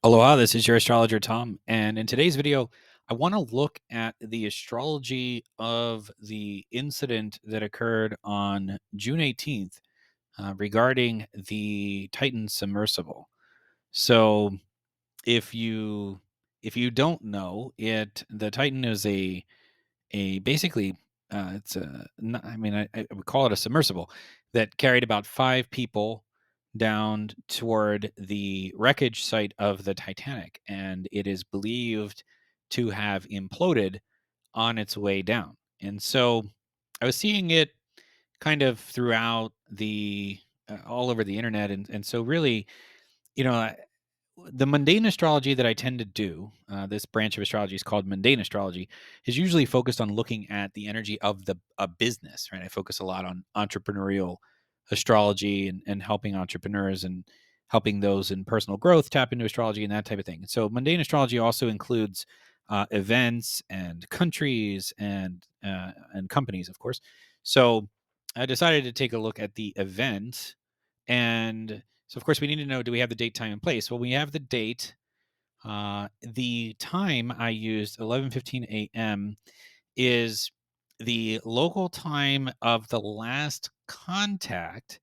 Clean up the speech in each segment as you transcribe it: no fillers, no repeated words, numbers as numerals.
Aloha, this is your astrologer Tom, and in today's video, I want to look at the astrology of the incident that occurred on June 18th regarding the Titan submersible. So, if you if you don't know it, the Titan is a basically it's a I would call it a submersible that carried about 5 people down toward the wreckage site of the Titanic, and it is believed to have imploded on its way down. And so I was seeing it kind of throughout the all over the internet, and so really, you know, the mundane astrology that I tend to do, this branch of astrology is called mundane astrology, is usually focused on looking at the energy of a business, right? I focus a lot on entrepreneurial astrology and helping entrepreneurs and helping those in personal growth tap into astrology and that type of thing. And so mundane astrology also includes events and countries and companies, of course. So I decided to take a look at the event, and so, of course, we need to know, do we have the date, time, and place? Well, we have the date. The time I used, 11:15 a.m., is the local time of the last contact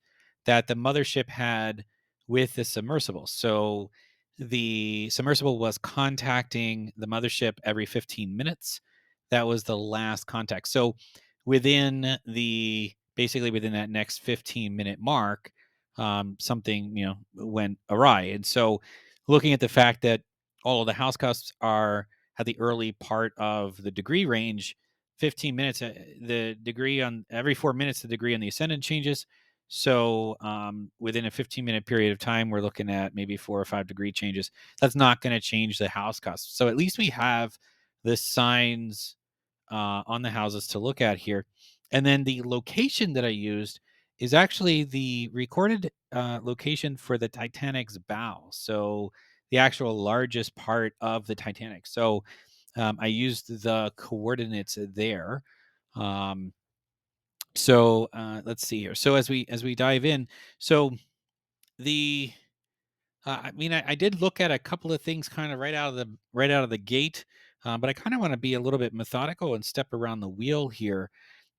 that the mothership had with the submersible. So the submersible was contacting the mothership every 15 minutes. That was the last contact. So basically within that next 15-minute mark, something went awry. And so looking at the fact that all of the house cusps are at the early part of the degree range, 15 minutes, the degree on every 4 minutes, the degree on the ascendant changes. So within a 15-minute period of time, we're looking at maybe 4 or 5 degree changes. That's not going to change the house cusp. So at least we have the signs on the houses to look at here. And then the location that I used is actually the recorded location for the Titanic's bow. So the actual largest part of the Titanic. So I used the coordinates there. Um, let's see here. So as we dive in, so the I did look at a couple of things kind of right out of the gate, but I kind of want to be a little bit methodical and step around the wheel here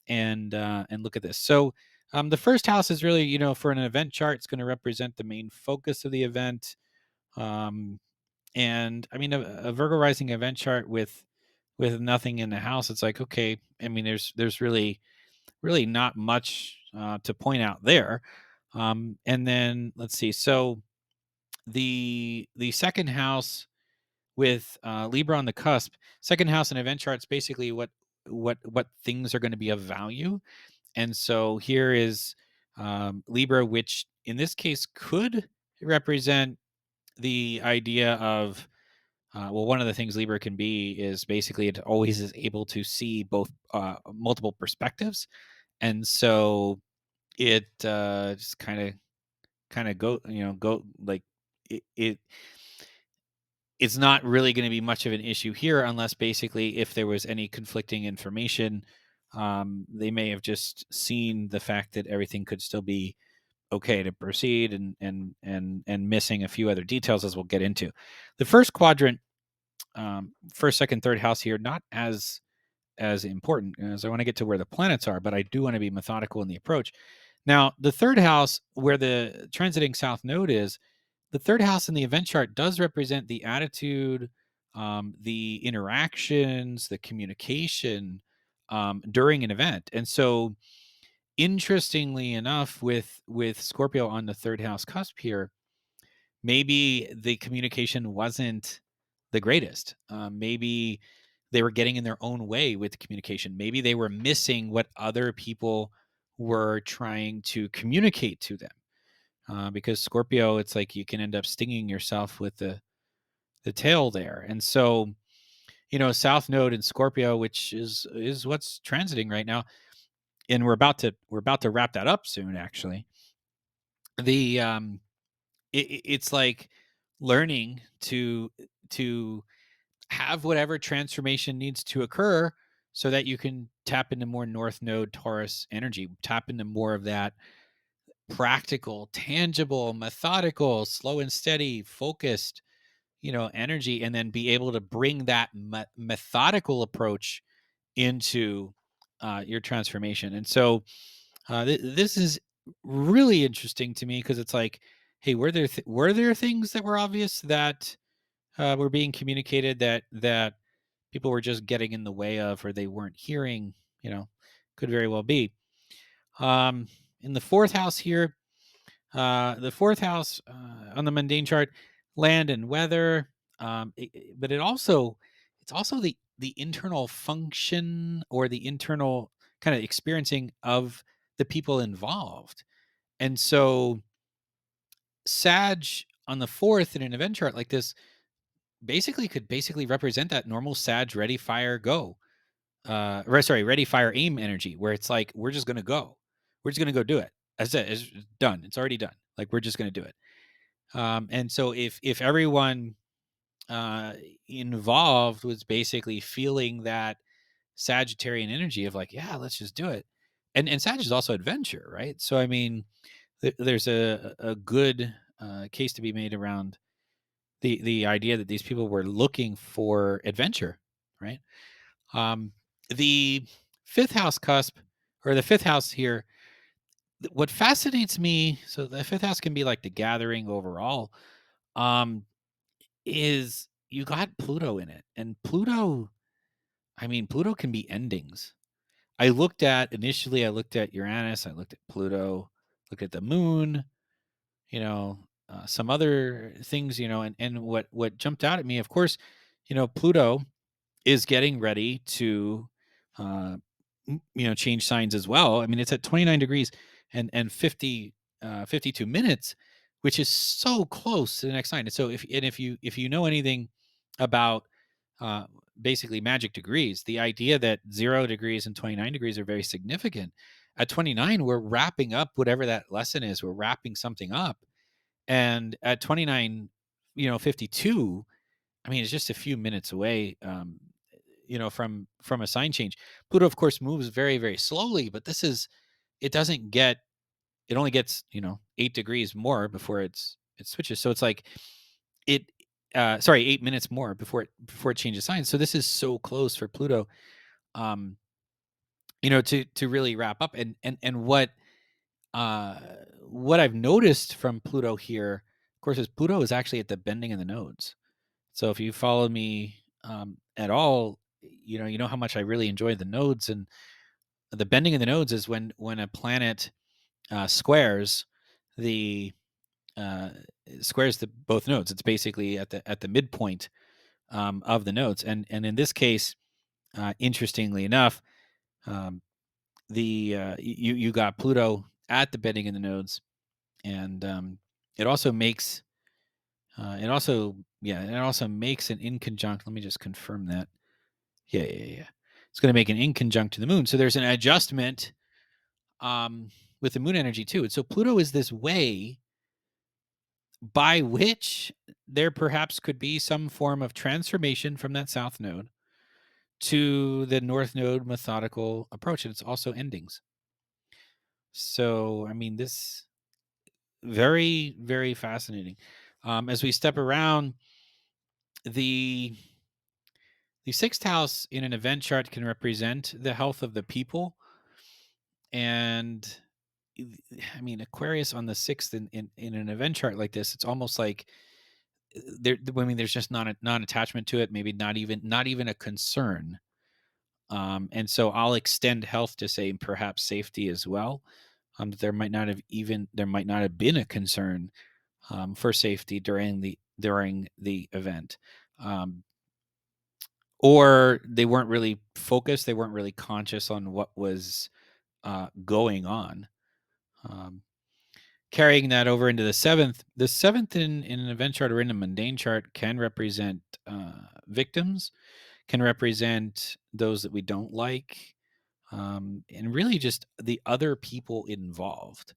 and look at this. So the first house is really, for an event chart, it's going to represent the main focus of the event. Um, and I mean, a Virgo rising event chart with nothing in the house, it's like, okay, I mean, there's really not much to point out there. And then let's see. So the second house with Libra on the cusp, second house in event charts, basically what things are going to be of value. And so here is Libra, which in this case could represent the idea of one of the things Libra can be is basically it always is able to see both multiple perspectives, and so it just kind of go like it it's not really going to be much of an issue here unless basically if there was any conflicting information, they may have just seen the fact that everything could still be okay to proceed and missing a few other details as we'll get into. The first quadrant, first, second, third house here, not as important as I want to get to where the planets are, but I do want to be methodical in the approach. Now, the third house, where the transiting south node is, the third house in the event chart does represent the attitude, the interactions, the communication during an event. And so, interestingly enough, with Scorpio on the third house cusp here, maybe the communication wasn't the greatest. Maybe they were getting in their own way with communication. Maybe they were missing what other people were trying to communicate to them. Because Scorpio, it's like you can end up stinging yourself with the tail there. And so, South Node in Scorpio, which is what's transiting right now, and we're about to wrap that up soon. Actually, the it's like learning to have whatever transformation needs to occur so that you can tap into more North Node Taurus energy, tap into more of that practical, tangible, methodical, slow and steady, focused, energy, and then be able to bring that methodical approach into your transformation. And so this is really interesting to me, because it's like, hey, were there things that were obvious that were being communicated that people were just getting in the way of, or they weren't hearing? Could very well be. Um, in the fourth house here, the fourth house on the mundane chart, land and weather, but it's also the internal function, or the internal kind of experiencing of the people involved. And so Sag on the fourth in an event chart like this could basically represent that normal Sag ready, fire, go. Ready, fire, aim energy, where it's like, we're just gonna go. We're just gonna go do it. That's it. It's done. It's already done. Like, we're just gonna do it. And so if everyone uh, involved was basically feeling that Sagittarian energy of like, yeah, let's just do it. And Sag is also adventure, right? So I mean, there's a good case to be made around the idea that these people were looking for adventure, right? Um, the fifth house cusp, or the fifth house here, what fascinates me, so the fifth house can be like the gathering overall, um, is you got Pluto in it. And Pluto, I mean, Pluto can be endings. Initially, I looked at Uranus, I looked at Pluto, looked at the moon, some other things, and what jumped out at me, of course, Pluto is getting ready to, uh, change signs as well. I mean, it's at 29 degrees and 52 minutes, which is so close to the next sign. And so if you know anything about uh, basically magic degrees, the idea that 0 degrees and 29 degrees are very significant. At 29, we're wrapping up whatever that lesson is. We're wrapping something up. And at 29, 52, I mean, it's just a few minutes away, from a sign change. Pluto, of course, moves very, very slowly, but it doesn't get, it only gets, 8 degrees more before it switches. So it's like it, 8 minutes more before it changes signs. So this is so close for Pluto, um, to really wrap up. And uh, what I've noticed from Pluto here, of course, is Pluto is actually at the bending of the nodes. So if you follow me at all, you know how much I really enjoy the nodes. And the bending of the nodes is when a planet squares the uh, both nodes. It's basically at the midpoint of the nodes. And in this case, interestingly enough, um, you got Pluto at the bending of the nodes, and it also makes it also makes an inconjunct. Let me just confirm that. Yeah. It's going to make an inconjunct to the moon. So there's an adjustment with the moon energy too. And so Pluto is this way by which there perhaps could be some form of transformation from that south node to the north node methodical approach. And it's also endings. So, I mean, this very, very fascinating. As we step around, the sixth house in an event chart can represent the health of the people. And I mean, Aquarius on the sixth in an event chart like this, it's almost like there's just not a non-attachment to it, maybe not even a concern. And so I'll extend health to say perhaps safety as well. That there might not have been a concern for safety during the event. Or they weren't really focused, they weren't really conscious on what was going on. Carrying that over into the seventh in an event chart or in a mundane chart can represent victims, can represent those that we don't like, and really just the other people involved.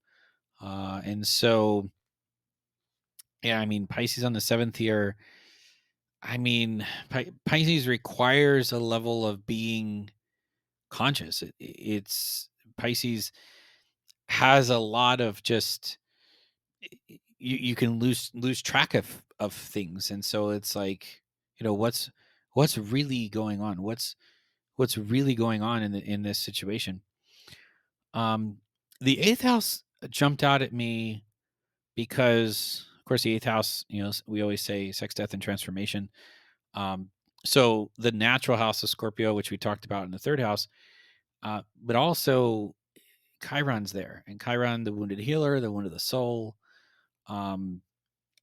And so, yeah, I mean, Pisces on the seventh here, I mean, Pisces requires a level of being conscious. It's Pisces has a lot of just you can lose track of things. And so it's like, what's really going on? What's really going on in this situation? Um, the eighth house jumped out at me because, of course, the eighth house, we always say sex, death, and transformation. Um, so the natural house of Scorpio, which we talked about in the third house, but also Chiron's there, and Chiron, the wounded healer, the wound of the soul, um,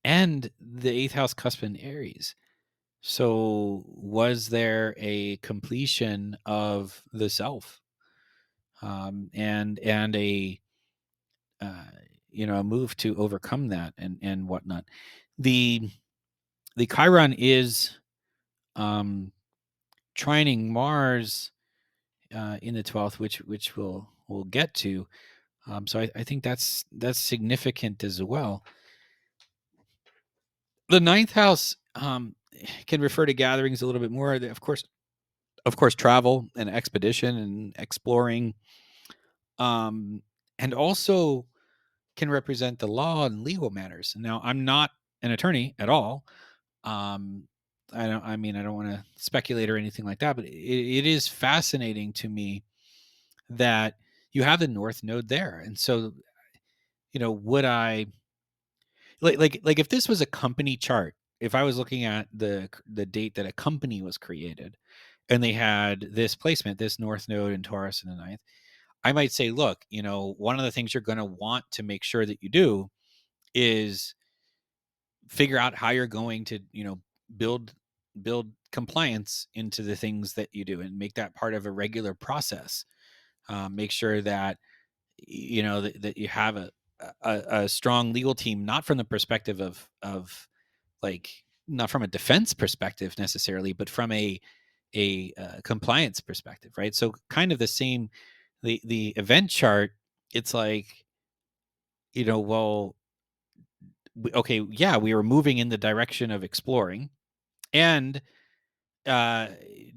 and the eighth house cusp in Aries. So was there a completion of the self, and uh, a move to overcome that and whatnot? The the Chiron is trining Mars in the 12th, which we'll get to. So I think that's significant as well. The ninth house can refer to gatherings a little bit more. Of course, travel and expedition and exploring, and also can represent the law and legal matters. Now, I'm not an attorney at all. Um, I don't want to speculate or anything like that, but it is fascinating to me that you have the North Node there, and so would I like if this was a company chart? If I was looking at the date that a company was created, and they had this placement, this North Node in Taurus in the ninth, I might say, look, one of the things you're going to want to make sure that you do is figure out how you're going to, build compliance into the things that you do and make that part of a regular process. Make sure that that you have a strong legal team, not from the perspective of like, not from a defense perspective necessarily, but from a compliance perspective, right? So kind of the same, the event chart. It's like, well, okay, yeah, we were moving in the direction of exploring, and uh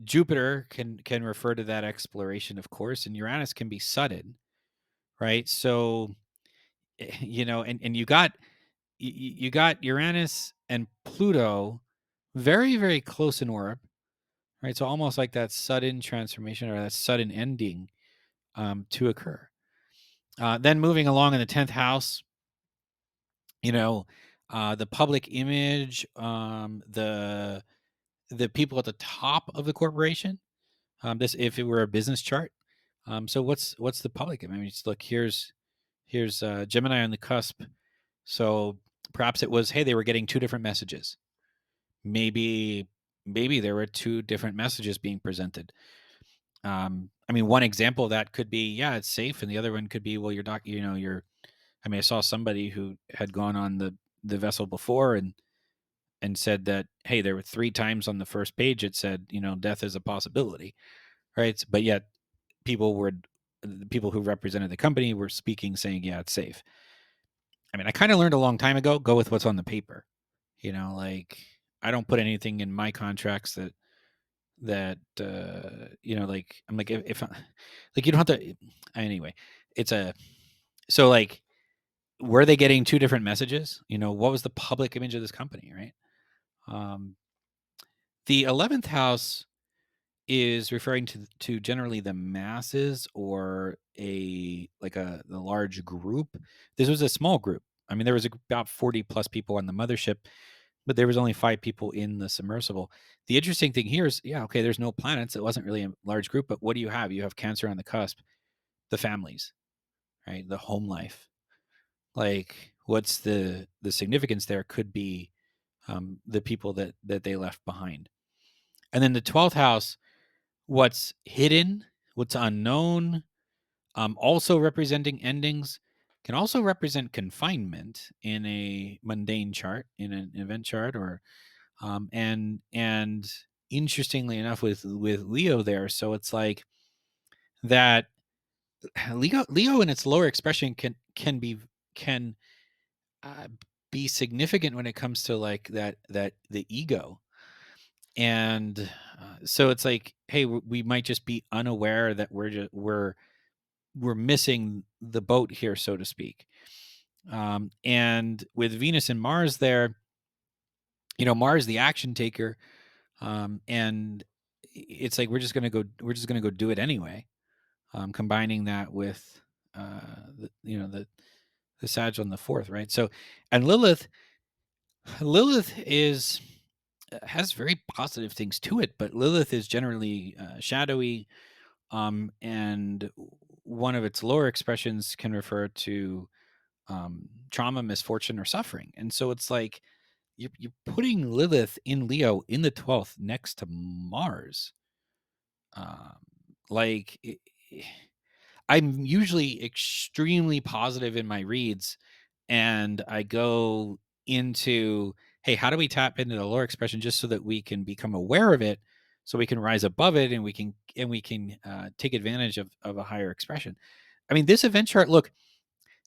Jupiter can refer to that exploration, of course, and Uranus can be sudden, right? So and you got Uranus and Pluto very, very close in orb, right? So almost like that sudden transformation or that sudden ending to occur. Then moving along in the 10th house, the public image, the people at the top of the corporation. This, if it were a business chart. So what's the public? I mean, just look, here's Gemini on the cusp. So perhaps it was, hey, they were getting two different messages. Maybe there were two different messages being presented. I mean, one example of that could be, yeah, it's safe, and the other one could be, well, you're not, you're. I mean, I saw somebody who had gone on the vessel before and said that, hey, there were 3 times on the first page it said, death is a possibility, right? But yet the people who represented the company were speaking, saying, yeah, it's safe. I mean, I kind of learned a long time ago, go with what's on the paper. Like, I don't put anything in my contracts that like, I'm like, if like, you don't have to anyway. It's a so like, were they getting two different messages? What was the public image of this company, right? um the 11th house is referring to generally the masses, or a large group. This was a small group. I mean, there was about 40 plus people on the mothership, but there was only 5 people in the submersible. The interesting thing here is, yeah, okay, there's no planets. It wasn't really a large group, but what do you have? You have Cancer on the cusp, the families, right? The home life. Like, what's the significance there? Could be the people that they left behind. And then the 12th house, what's hidden, what's unknown, also representing endings, can also represent confinement in a mundane chart, in an event chart, or and interestingly enough, with Leo there. So it's like that Leo in its lower expression can uh, be significant when it comes to like that the ego. And so it's like, hey, we might just be unaware that we're missing the boat here, so to speak. And with Venus and Mars there, Mars the action taker, and it's like we're just gonna go do it anyway. Combining that with the Sag on the fourth, right? So, and Lilith is has very positive things to it, but Lilith is generally shadowy, and one of its lower expressions can refer to trauma, misfortune, or suffering. And so it's like you're putting Lilith in Leo in the 12th next to Mars. Um, like I'm usually extremely positive in my reads, and I go into, hey, how do we tap into the lower expression just so that we can become aware of it, so we can rise above it, and we can take advantage of a higher expression. I mean, this event chart. Look,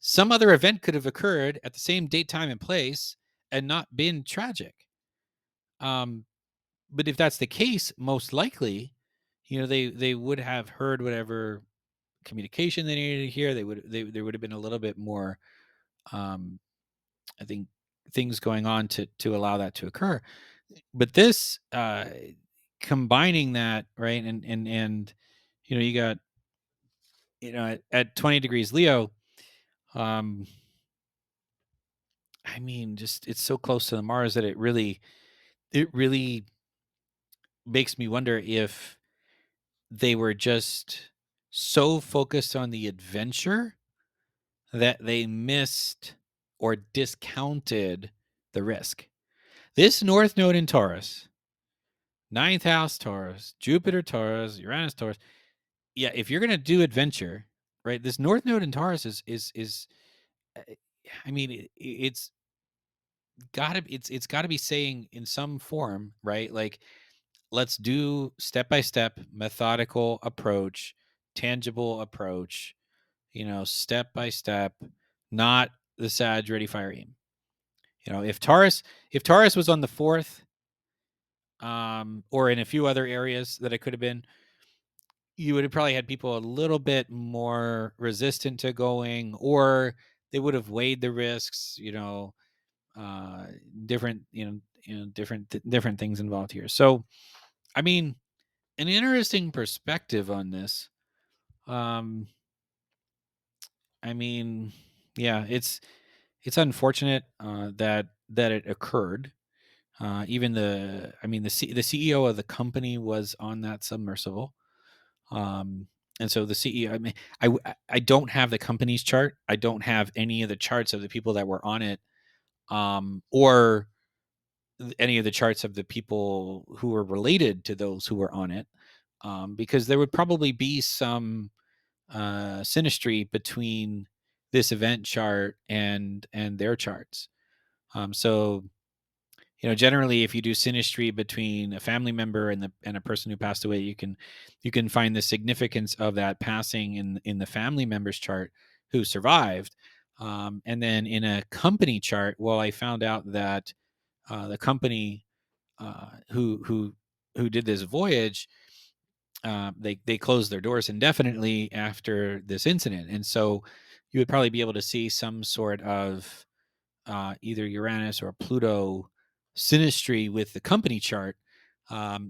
some other event could have occurred at the same date, time, and place, and not been tragic. Um, but if that's the case, most likely, they would have heard whatever communication they needed to hear. There would have been a little bit more, um, I think, things going on to allow that to occur. But this, combining that, right, and you got, at 20 degrees Leo, um, I mean, just it's so close to the Mars that it really makes me wonder if they were just so focused on the adventure that they missed or discounted the risk. This North Node in Taurus, ninth house Taurus, Jupiter Taurus, Uranus Taurus. Yeah, if you're gonna do adventure, right? This North Node in Taurus is uh, I mean, it's gotta be saying in some form, right? Like, let's do step by step, methodical approach, tangible approach, step by step, not the Sag ready fire aim. If Taurus was on the fourth, or in a few other areas that it could have been, you would have probably had people a little bit more resistant to going, or they would have weighed the risks, uh, different, different things involved here. So, I mean, an interesting perspective on this. Um, I mean, yeah, it's unfortunate that it occurred. Even the CEO of the company was on that submersible. And so the CEO, I mean, I don't have the company's chart. I don't have any of the charts of the people that were on it, or any of the charts of the people who were related to those who were on it, because there would probably be some synastry between this event chart and their charts. So generally, if you do synastry between a family member and a person who passed away, you can find the significance of that passing in the family member's chart who survived. And then in a company chart, well, I found out that the company, who did this voyage, they closed their doors indefinitely after this incident, and so you would probably be able to see some sort of either Uranus or Pluto synastry with the company chart.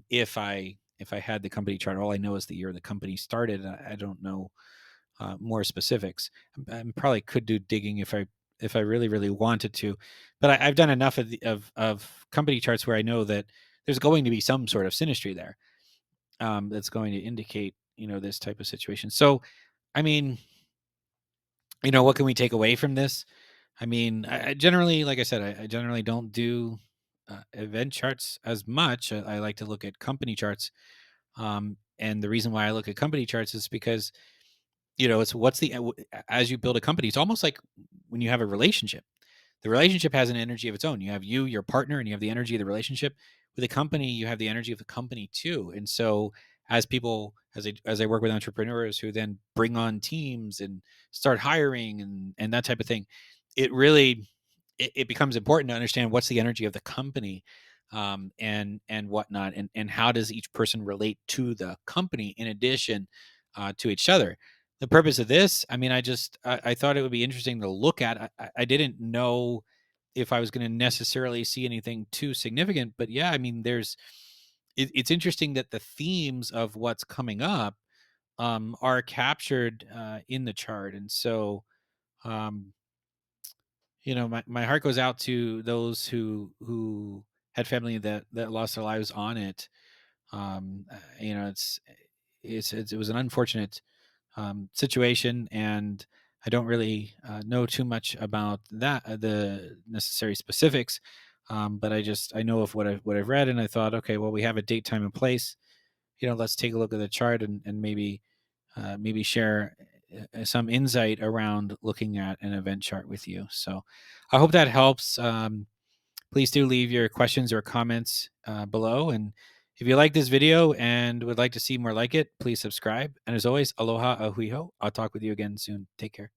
If I had the company chart, all I know is the year the company started. I don't know more specifics. I probably could do digging if I really really wanted to, but I've done enough of company charts where I know that there's going to be some sort of synastry there, that's going to indicate this type of situation. So, I mean, what can we take away from this? I mean, I generally, like I said, I generally don't do event charts as much. I like to look at company charts. And the reason why I look at company charts is because, it's what's the, as you build a company, it's almost like when you have a relationship. The relationship has an energy of its own. You have your partner, and you have the energy of the relationship. With a company, you have the energy of the company too. And so, as I work with entrepreneurs who then bring on teams and start hiring and that type of thing, it really it becomes important to understand what's the energy of the company, and whatnot, and how does each person relate to the company in addition to each other. The purpose of this, I mean, I thought it would be interesting to look at. I didn't know if I was going to necessarily see anything too significant. But yeah, I mean, it's interesting that the themes of what's coming up are captured in the chart. And so, um, my heart goes out to those who had family that lost their lives on it. It was an unfortunate situation, and I don't really know too much about that, the necessary specifics. But I know of what I've read, and I thought, okay, well, we have a date, time, and place. Let's take a look at the chart, and maybe share some insight around looking at an event chart with you. So I hope that helps. Please do leave your questions or comments below. And if you like this video and would like to see more like it, please subscribe. And as always, aloha, ahuiho. I'll talk with you again soon. Take care.